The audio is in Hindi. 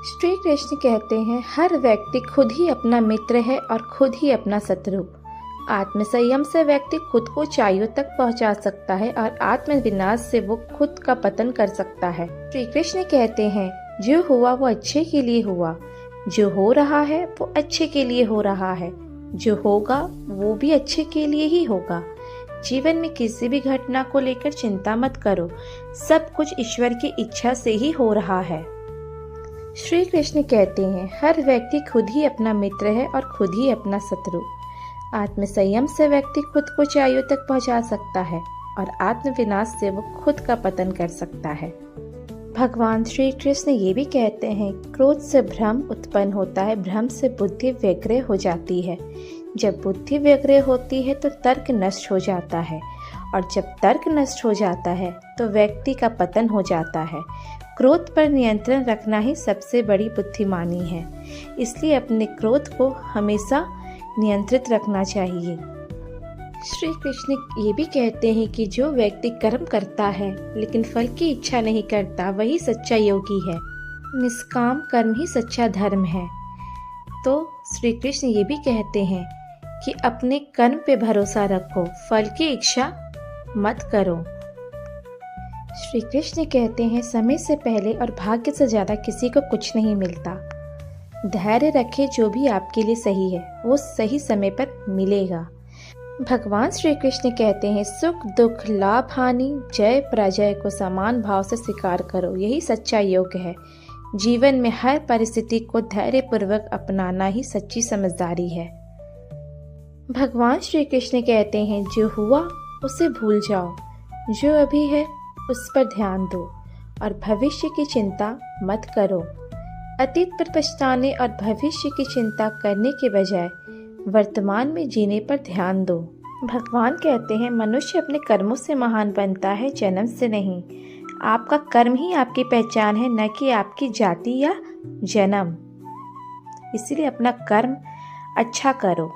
श्री कृष्ण कहते हैं, हर व्यक्ति खुद ही अपना मित्र है और खुद ही अपना शत्रु। आत्म संयम से व्यक्ति खुद को ऊंचाइयों तक पहुंचा सकता है और आत्म विनाश से वो खुद का पतन कर सकता है। श्री कृष्ण कहते हैं, जो हुआ वो अच्छे के लिए हुआ, जो हो रहा है वो अच्छे के लिए हो रहा है, जो होगा वो भी अच्छे के लिए ही होगा। जीवन में किसी भी घटना को लेकर चिंता मत करो, सब कुछ ईश्वर की इच्छा से ही हो रहा है। श्री कृष्ण कहते हैं, हर व्यक्ति खुद ही अपना मित्र है और खुद ही अपना शत्रु। आत्म संयम से व्यक्ति खुद को ऊंचाइयों तक पहुंचा सकता है और आत्म विनाश से वो खुद का पतन कर सकता है। भगवान श्री कृष्ण ये भी कहते हैं, क्रोध से भ्रम उत्पन्न होता है, भ्रम से बुद्धि व्यग्र हो जाती है। जब बुद्धि व्यग्र होती है तो तर्क नष्ट हो जाता है और जब तर्क नष्ट हो जाता है तो व्यक्ति का पतन हो जाता है। क्रोध पर नियंत्रण रखना ही सबसे बड़ी बुद्धिमानी है, इसलिए अपने क्रोध को हमेशा नियंत्रित रखना चाहिए। श्री कृष्ण ये भी कहते हैं कि जो व्यक्ति कर्म करता है लेकिन फल की इच्छा नहीं करता, वही सच्चा योगी है। निष्काम कर्म ही सच्चा धर्म है। तो श्री कृष्ण ये भी कहते हैं कि अपने कर्म पे भरोसा रखो, फल की इच्छा मत करो। श्री कृष्ण कहते हैं, समय से पहले और भाग्य से ज्यादा किसी को कुछ नहीं मिलता। धैर्य रखें, जो भी आपके लिए सही है वो सही समय पर मिलेगा। भगवान श्री कृष्ण कहते हैं, सुख दुख लाभ हानि जय पराजय को समान भाव से स्वीकार करो, यही सच्चा योग है। जीवन में हर परिस्थिति को धैर्य पूर्वक अपनाना ही सच्ची समझदारी है। भगवान श्री कृष्ण कहते हैं, जो हुआ उसे भूल जाओ, जो अभी है उस पर ध्यान दो और भविष्य की चिंता मत करो। अतीत पर पछताने और भविष्य की चिंता करने के बजाय वर्तमान में जीने पर ध्यान दो। भगवान कहते हैं, मनुष्य अपने कर्मों से महान बनता है, जन्म से नहीं। आपका कर्म ही आपकी पहचान है, न कि आपकी जाति या जन्म। इसीलिए अपना कर्म अच्छा करो।